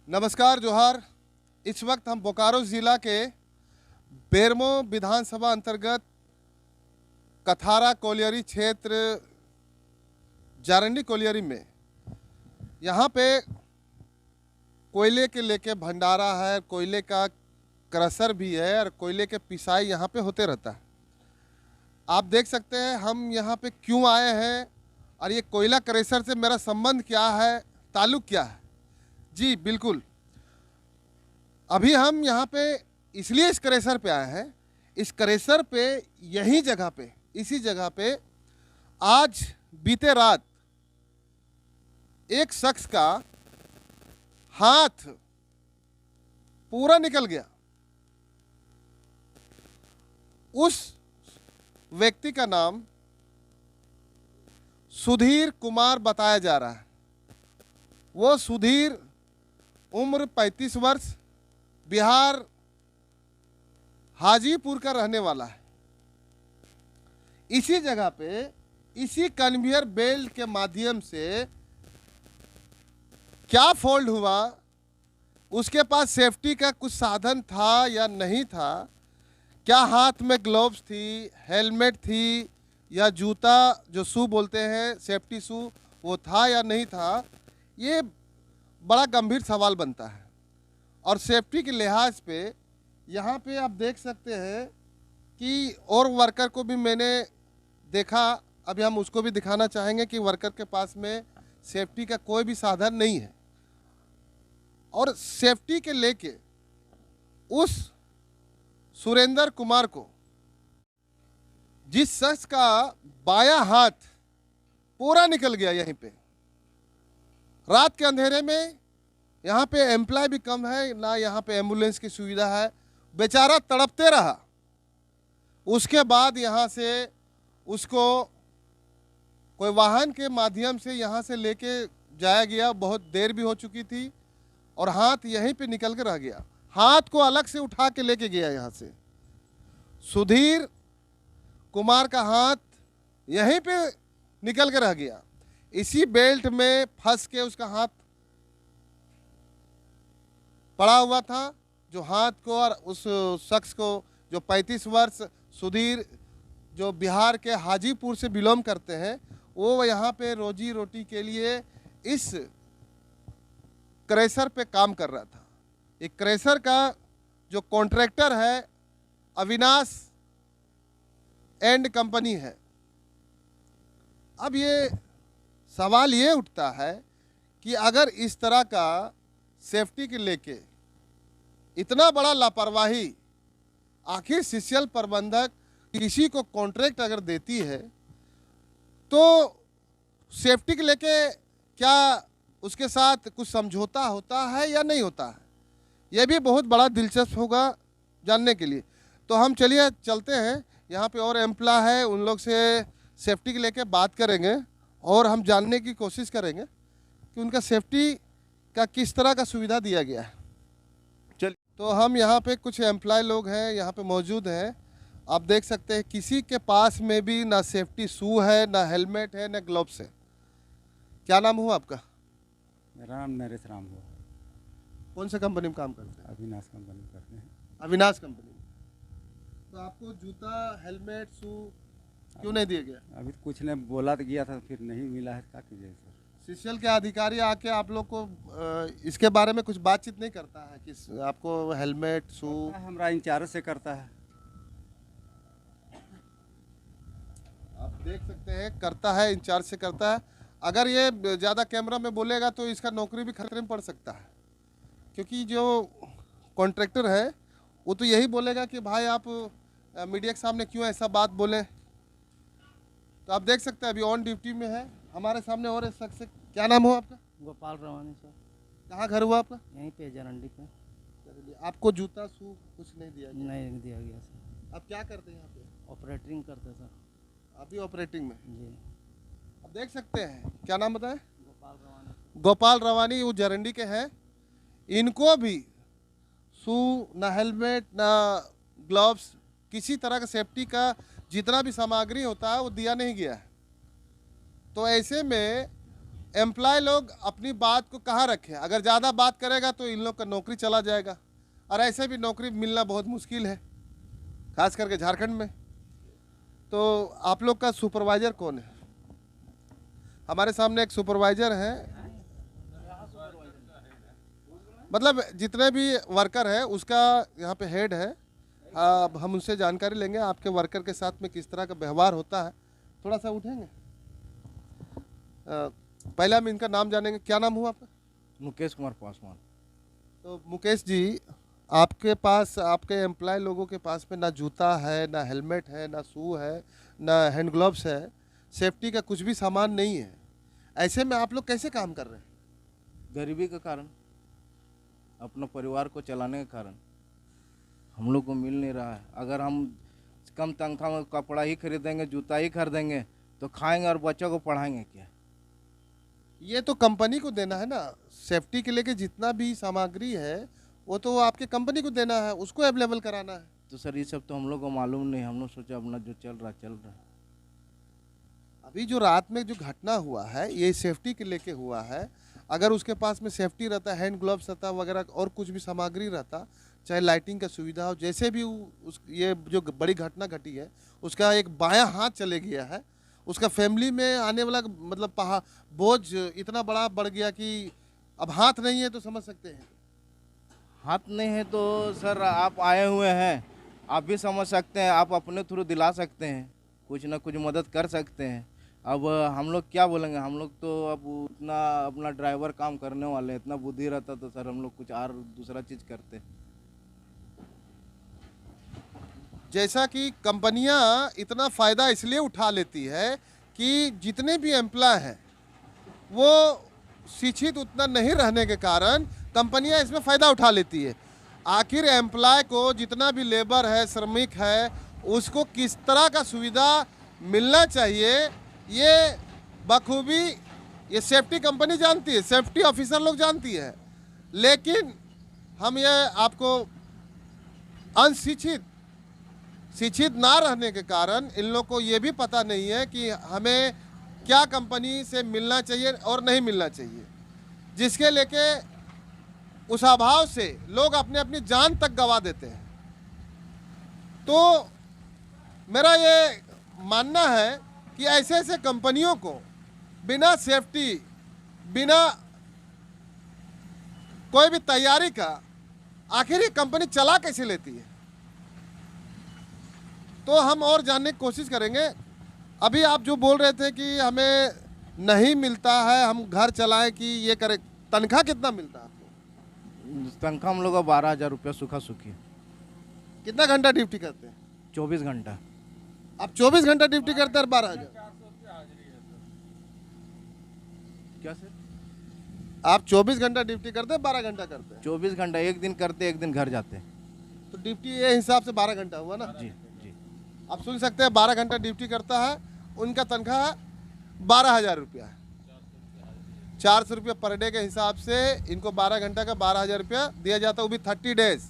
नमस्कार जोहार। इस वक्त हम बोकारो ज़िला के बेरमो विधानसभा अंतर्गत कथारा कोलियरी क्षेत्र जारंडी कोलियरी में यहाँ पे कोयले के लेके भंडारा है, कोयले का क्रशर भी है और कोयले के पिसाई यहाँ पे होते रहता है। आप देख सकते हैं हम यहाँ पे क्यों आए हैं और ये कोयला क्रशर से मेरा संबंध क्या है, ताल्लुक़ क्या है। जी बिल्कुल, अभी हम यहाँ पे इसलिए इस क्रशर पे आए हैं। इस क्रशर पे यही जगह पे, इसी जगह पे आज बीते रात एक शख्स का हाथ पूरा निकल गया। उस व्यक्ति का नाम सुधीर कुमार बताया जा रहा है। वो सुधीर उम्र 35 वर्ष, बिहार हाजीपुर का रहने वाला है। इसी जगह पे इसी कन्वेयर बेल्ट के माध्यम से क्या फॉल्ट हुआ, उसके पास सेफ्टी का कुछ साधन था या नहीं था, क्या हाथ में ग्लव्स थी, हेलमेट थी या जूता जो शू बोलते हैं सेफ्टी शू वो था या नहीं था, ये बड़ा गंभीर सवाल बनता है। और सेफ्टी के लिहाज पे यहाँ पे आप देख सकते हैं कि और वर्कर को भी मैंने देखा, अभी हम उसको भी दिखाना चाहेंगे कि वर्कर के पास में सेफ्टी का कोई भी साधन नहीं है। और सेफ्टी के लेके उस सुरेंद्र कुमार को, जिस शख्स का बायां हाथ पूरा निकल गया यहीं पे, रात के अंधेरे में, यहाँ पे एम्प्लॉय भी कम है ना, यहाँ पे एम्बुलेंस की सुविधा है, बेचारा तड़पते रहा। उसके बाद यहाँ से उसको कोई वाहन के माध्यम से यहाँ से लेके जाया गया। बहुत देर भी हो चुकी थी और हाथ यहीं पे निकल के रह गया। हाथ को अलग से उठा के लेके गया यहाँ से। सुधीर कुमार का हाथ यहीं पे निकल के रह गया। इसी बेल्ट में फंस के उसका हाथ पड़ा हुआ था। जो हाथ को और उस शख्स को जो 35 वर्ष सुधीर, जो बिहार के हाजीपुर से बिलोंग करते हैं, वो यहाँ पे रोजी रोटी के लिए इस क्रशर पे काम कर रहा था। एक क्रशर का जो कॉन्ट्रैक्टर है अविनाश एंड कंपनी है। अब ये सवाल ये उठता है कि अगर इस तरह का सेफ्टी के लेके इतना बड़ा लापरवाही, आखिर सीसीएल प्रबंधक किसी को कॉन्ट्रैक्ट अगर देती है तो सेफ्टी के लेके क्या उसके साथ कुछ समझौता होता है या नहीं होता है, यह भी बहुत बड़ा दिलचस्प होगा जानने के लिए। तो हम चलिए चलते हैं, यहाँ पे और एम्प्लॉय है, उन लोग से सेफ्टी के लेके बात करेंगे और हम जानने की कोशिश करेंगे कि उनका सेफ्टी का किस तरह का सुविधा दिया गया है। चलिए, तो हम यहाँ पे कुछ एम्प्लॉय लोग हैं यहाँ पे मौजूद हैं। आप देख सकते हैं किसी के पास में भी ना सेफ्टी शू है, ना हेलमेट है, ना ग्लव्स है। क्या नाम हुआ आपका? मेरा नाम नरेश राम हुआ। कौन सा कंपनी में काम करते हैं? अविनाश कंपनी करते हैं। अविनाश कंपनी में। तो आपको जूता, हेलमेट, शू क्यों नहीं दिया गया? अभी कुछ ने बोला तो गया था, फिर नहीं मिला है, क्या कीजिए सर। सीसीएल के अधिकारी आके आप लोग को इसके बारे में कुछ बातचीत नहीं करता है कि आपको हेलमेट, शू? हमारा इंचार्ज से करता है। आप देख सकते हैं करता है, इंचार्ज से करता है। अगर ये ज़्यादा कैमरा में बोलेगा तो इसका नौकरी भी खतरे में पड़ सकता है, क्योंकि जो कॉन्ट्रैक्टर है वो तो यही बोलेगा कि भाई आप मीडिया के सामने क्यों ऐसा बात बोले। तो आप देख सकते हैं अभी ऑन ड्यूटी में है हमारे सामने और एक शख्स। क्या नाम हो आपका? गोपाल रवानी सर। कहाँ घर हुआ आपका? यहीं पे जारंडी पे। आपको जूता, शू कुछ नहीं दिया गया? नहीं दिया गया सर। आप क्या करते हैं यहाँ पे? ऑपरेटिंग करते सर। अभी ऑपरेटिंग में जी। आप देख सकते हैं, क्या नाम बताएं? गोपाल रवानी। गोपाल रवानी, वो जारंडी के हैं। इनको भी शू, ना हेलमेट, ना ग्लव्स, किसी तरह का सेफ्टी का जितना भी सामग्री होता है वो दिया नहीं गया है। तो ऐसे में एम्प्लॉय लोग अपनी बात को कहाँ रखें। अगर ज़्यादा बात करेगा तो इन लोग का नौकरी चला जाएगा, और ऐसे भी नौकरी मिलना बहुत मुश्किल है, खास करके झारखंड में। तो आप लोग का सुपरवाइज़र कौन है? हमारे सामने एक सुपरवाइज़र है, मतलब जितने भी वर्कर है उसका यहाँ पे हेड है। अब हम उनसे जानकारी लेंगे आपके वर्कर के साथ में किस तरह का व्यवहार होता है। थोड़ा सा उठेंगे। पहले हम इनका नाम जानेंगे। क्या नाम हुआ आपका? मुकेश कुमार पासवान। तो मुकेश जी, आपके पास, आपके एम्प्लॉय लोगों के पास में ना जूता है, ना हेलमेट है, ना शू है, ना हैंड ग्लव्स है, सेफ्टी का कुछ भी सामान नहीं है। ऐसे में आप लोग कैसे काम कर रहे हैं? गरीबी के कारण, अपना परिवार को चलाने के कारण हम लोग को मिल नहीं रहा है। अगर हम कम तनख्वाह में कपड़ा ही खरीदेंगे, जूता ही खरीदेंगे तो खाएंगे और बच्चों को पढ़ाएंगे क्या? ये तो कंपनी को देना है ना, सेफ्टी के लेके जितना भी सामग्री है वो तो आपके कंपनी को देना है, उसको अवेलेबल कराना है। तो सर ये सब तो हम लोग को मालूम नहीं। हम लोग सोचा अपना जो चल रहा चल रहा है। अभी जो रात में जो घटना हुआ है ये सेफ्टी के लेके हुआ है। अगर उसके पास में सेफ्टी रहता, हैंड ग्लव्स रहता वगैरह और कुछ भी सामग्री रहता, चाहे लाइटिंग का सुविधा हो, जैसे भी ये जो बड़ी घटना घटी है उसका एक बायां हाथ चले गया है, उसका फैमिली में आने वाला मतलब बोझ इतना बड़ा बढ़ गया कि अब हाथ नहीं है तो समझ सकते हैं। हाथ नहीं है तो सर आप आए हुए हैं, आप भी समझ सकते हैं, आप अपने थ्रू दिला सकते हैं, कुछ ना कुछ मदद कर सकते हैं। अब हम लोग क्या बोलेंगे? हम लोग तो अब उतना अपना ड्राइवर काम करने वाले हैं, इतना बुद्धि रहता तो सर हम लोग कुछ और दूसरा चीज़ करते। जैसा कि कंपनियां इतना फ़ायदा इसलिए उठा लेती है कि जितने भी एम्प्लॉय हैं वो शिक्षित उतना नहीं रहने के कारण कंपनियां इसमें फ़ायदा उठा लेती है। आखिर एम्प्लॉय को जितना भी लेबर है, श्रमिक है, उसको किस तरह का सुविधा मिलना चाहिए ये बखूबी ये सेफ्टी कंपनी जानती है, सेफ्टी ऑफिसर लोग जानती है। लेकिन हम ये आपको शिक्षित ना रहने के कारण इन लोग को ये भी पता नहीं है कि हमें क्या कंपनी से मिलना चाहिए और नहीं मिलना चाहिए, जिसके लेके उस अभाव से लोग अपने अपनी जान तक गंवा देते हैं। तो मेरा ये मानना है कि ऐसे ऐसे कंपनियों को बिना सेफ्टी, बिना कोई भी तैयारी का आखिर ये कंपनी चला कैसे लेती है, तो हम और जानने की कोशिश करेंगे। अभी आप जो बोल रहे थे कि हमें नहीं मिलता है, हम घर चलाएं कि ये करें, तनख्वाह कितना मिलता है आपको? तनख्वाह हम लोग का 12,000 रुपया सूखा सूखी। कितना घंटा ड्यूटी करते हैं? 24 घंटा। आप 24 घंटा ड्यूटी करते हैं 12,000? क्या सर? आप 24 घंटा ड्यूटी करते हैं 12 घंटा करते हैं? 24 घंटा, एक दिन करते एक दिन घर जाते। तो ड्यूटी ये हिसाब से 12 घंटा हुआ ना? जी जी। आप सुन सकते हैं 12 घंटा ड्यूटी करता है, उनका तनख्वाह 12,000 रुपया है। 400 रुपया पर डे के हिसाब से इनको 12 घंटा का 12,000 रुपया दिया जाता है, वो भी 30 डेज।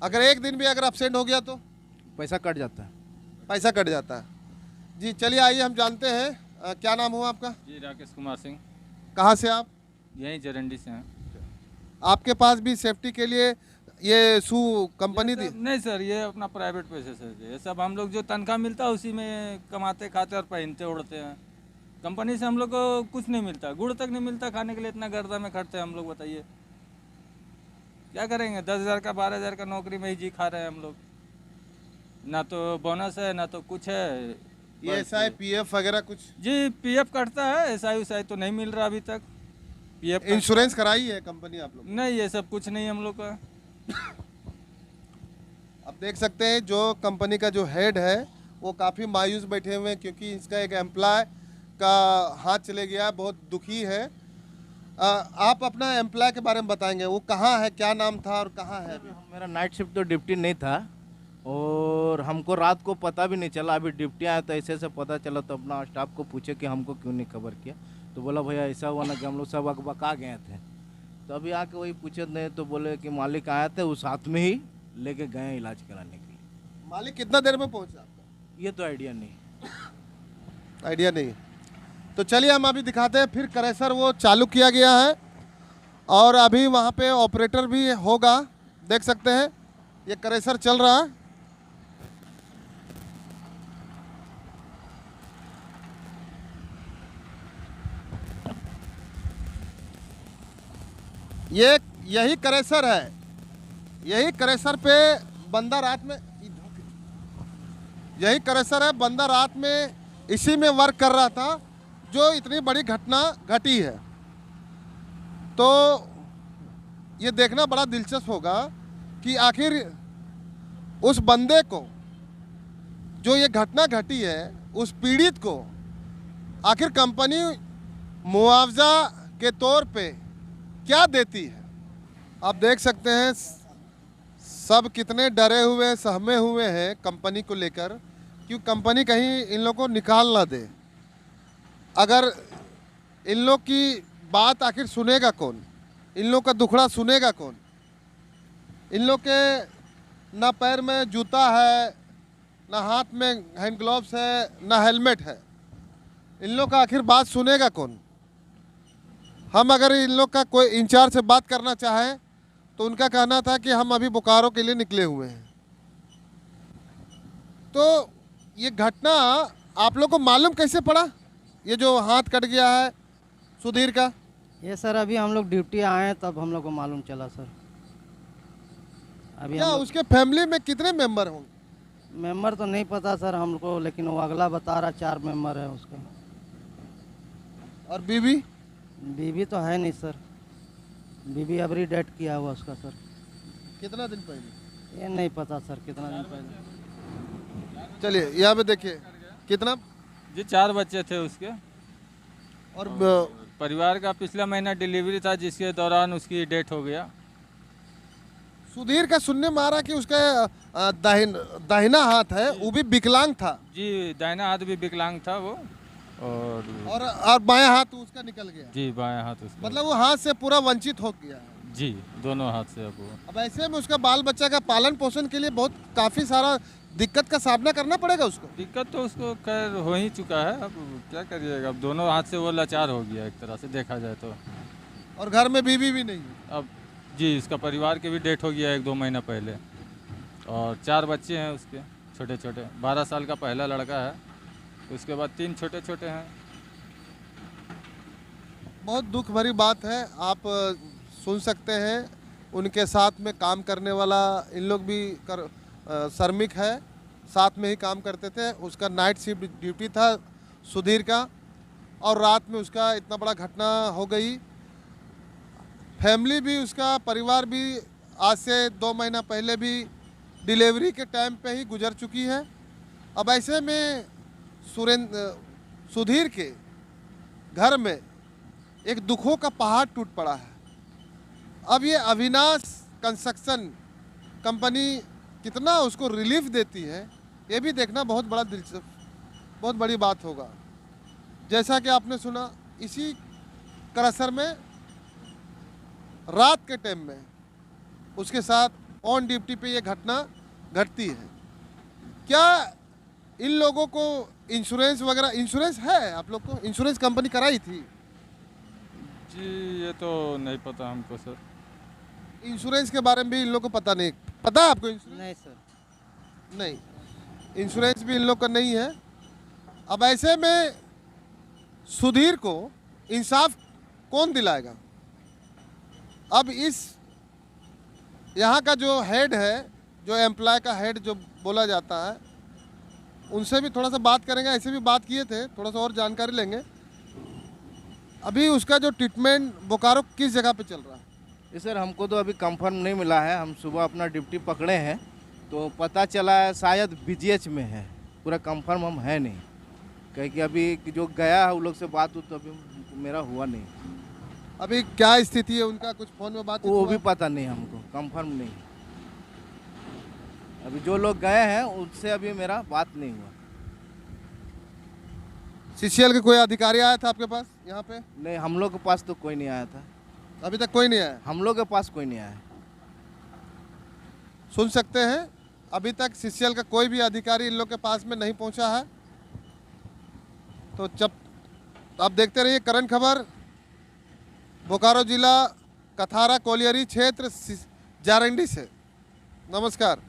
अगर एक दिन भी अगर एब्सेंट हो गया तो पैसा कट जाता है। पैसा कट जाता है। जी चलिए आइए हम जानते हैं, क्या नाम हुआ आपका? जी राकेश कुमार सिंह। कहाँ से आप? यहीं जरंडी से हैं। आपके पास भी सेफ्टी के लिए ये शू कंपनी दी? नहीं सर, ये अपना प्राइवेट पैसे से ये सब हम लोग जो तनख्वाह मिलता है उसी में कमाते खाते और पहनते उड़ते हैं। कंपनी से हम लोग को कुछ नहीं मिलता, गुड़ तक नहीं मिलता खाने के लिए। इतना गर्दा में खटते हैं हम लोग, बताइए क्या करेंगे? 10,000 का 12,000 का नौकरी में ही जी खा रहे हैं हम लोग। ना तो बोनस है ना तो कुछ है। ये एसआई पीएफ वगैरह कुछ? जी पीएफ कटता है, एसआई उसाई तो नहीं मिल रहा अभी तक। पीएफ इंश्योरेंस कराई है कंपनी आप लोग? नहीं, ये सब कुछ नहीं हम लोग का। आप देख सकते हैं जो कंपनी का जो हेड है वो काफ़ी मायूस बैठे हुए हैं, क्योंकि इसका एक एम्प्लॉय का हाथ चले गया, बहुत दुखी है। आप अपना एम्प्लॉय के बारे में बताएंगे, वो कहाँ है, क्या नाम था और कहाँ है अभी? मेरा नाइट शिफ्ट तो ड्यूटी नहीं था और हमको रात को पता भी नहीं चला। अभी ड्यूटी आया तो ऐसे पता चला, तो अपना स्टाफ को पूछे कि हमको क्यों नहीं खबर किया, तो बोला भैया ऐसा हुआ ना कि हम लोग सब अकबका गए थे। तो अभी आके वही पूछे नहीं, तो बोले कि मालिक आए थे, उस हाथ में ही लेके गए इलाज कराने के लिए। मालिक कितना देर में पहुंचा आपका? ये तो आइडिया नहीं। आइडिया नहीं। तो चलिए हम अभी दिखाते हैं फिर क्रैशर वो चालू किया गया है और अभी वहाँ पे ऑपरेटर भी होगा, देख सकते हैं ये क्रैशर चल रहा है। ये यही क्रैशर है, यही क्रैशर पे बंदा रात में, यही क्रैशर है, बंदा रात में इसी में वर्क कर रहा था जो इतनी बड़ी घटना घटी है। तो ये देखना बड़ा दिलचस्प होगा कि आखिर उस बंदे को जो ये घटना घटी है, उस पीड़ित को आखिर कंपनी मुआवजा के तौर पे क्या देती है। आप देख सकते हैं सब कितने डरे हुए सहमे हुए हैं कंपनी को लेकर, क्यों कंपनी कहीं इन लोगों को निकाल ना दे। अगर इन लोग की बात आखिर सुनेगा कौन, इन लोग का दुखड़ा सुनेगा कौन। इन लोग के ना पैर में जूता है, ना हाथ में हैंड ग्लोव्स है, ना हेलमेट है। इन लोग का आखिर बात सुनेगा कौन। हम अगर इन लोग का कोई इंचार्ज से बात करना चाहें तो उनका कहना था कि हम अभी बोकारो के लिए निकले हुए हैं। तो ये घटना आप लोग को मालूम कैसे पड़ा, ये जो हाथ कट गया है सुधीर का? ये सर अभी हम लोग ड्यूटी आए हैं तब हम लोग को मालूम चला सर। अभी क्या हम उसके फैमिली में कितने मेंबर होंगे? मेंबर तो नहीं पता सर हमको, लेकिन वो अगला बता रहा 4 मेंबर है उसका। और बीवी? बीवी तो है नहीं सर, बीवी अभी डेट किया हुआ उसका सर। कितना दिन पहले? ये नहीं पता सर कितना दिन पहले। चलिए यहाँ पे देखिए कितना जी 4 बच्चे थे उसके, और परिवार का पिछला महीना डिलीवरी था जिसके दौरान उसकी डेथ हो गया। सुधीर का सुनने में आ रहा कि उसका दाहिना हाथ है वो भी विकलांग था। जी दाहिना हाथ भी विकलांग था वो, और बायां हाथ उसका निकल गया। जी बायां हाथ उसका, मतलब वो हाथ से पूरा वंचित हो गया है। जी दोनों हाथ से। अब ऐसे में उसका बाल बच्चा का पालन पोषण के लिए बहुत काफ़ी सारा दिक्कत का सामना करना पड़ेगा उसको। दिक्कत तो उसको खैर हो ही चुका है, अब क्या करिएगा, अब दोनों हाथ से वो लाचार हो गया एक तरह से देखा जाए तो। और घर में बीवी भी नहीं है। अब जी इसका परिवार के भी डेथ हो गया 1-2 महीना पहले, और 4 बच्चे हैं उसके छोटे छोटे। 12 साल का पहला लड़का है, उसके बाद 3 छोटे छोटे हैं। बहुत दुख भरी बात है, आप सुन सकते हैं। उनके साथ में काम करने वाला इन लोग भी श्रमिक है, साथ में ही काम करते थे। उसका नाइट शिफ्ट ड्यूटी था सुधीर का, और रात में उसका इतना बड़ा घटना हो गई। फैमिली भी, उसका परिवार भी आज से 2 महीना पहले भी डिलीवरी के टाइम पे ही गुजर चुकी है। अब ऐसे में सुधीर के घर में एक दुखों का पहाड़ टूट पड़ा है। अब ये अविनाश कंस्ट्रक्शन कंपनी कितना उसको रिलीफ देती है, ये भी देखना बहुत बड़ा दिलचस्प, बहुत बड़ी बात होगा। जैसा कि आपने सुना, इसी क्रशर में रात के टाइम में उसके साथ ऑन ड्यूटी पे ये घटना घटती है। क्या इन लोगों को इंश्योरेंस वगैरह, इंश्योरेंस है आप लोग को? इंश्योरेंस कंपनी कराई थी? जी ये तो नहीं पता हमको सर। इंश्योरेंस के बारे में भी इन लोग को पता नहीं? पता है आपको इंश्योरेंस? नहीं सर। नहीं, इंश्योरेंस भी इन लोग का नहीं है। अब ऐसे में सुधीर को इंसाफ कौन दिलाएगा? अब इस यहाँ का जो हेड है, जो एम्प्लॉय का हेड जो बोला जाता है, उनसे भी थोड़ा सा बात करेंगे। ऐसे भी बात किए थे, थोड़ा सा और जानकारी लेंगे। अभी उसका जो ट्रीटमेंट बोकारो किस जगह पे चल रहा है? ये सर हमको तो अभी कंफर्म नहीं मिला है। हम सुबह अपना ड्यूटी पकड़े हैं तो पता चला है शायद BGH में है, पूरा कंफर्म हम है नहीं। कहे कि अभी जो गया है उन लोग से बात तो अभी मेरा हुआ नहीं। अभी क्या स्थिति है उनका? कुछ फोन में बात वो भी पता नहीं हमको, कंफर्म नहीं। अभी जो लोग गए हैं उनसे अभी मेरा बात नहीं हुआ। CCL के कोई अधिकारी आया था आपके पास यहाँ पे? नहीं, हम लोग के पास तो कोई नहीं आया था। अभी तक कोई नहीं आया? हम लोग के पास कोई नहीं आया। सुन सकते हैं, अभी तक CCL का कोई भी अधिकारी इन लोग के पास में नहीं पहुँचा है। तो जब तो आप देखते रहिए करंट खबर, बोकारो जिला कथारा कोलियरी क्षेत्र जारंडी से। नमस्कार।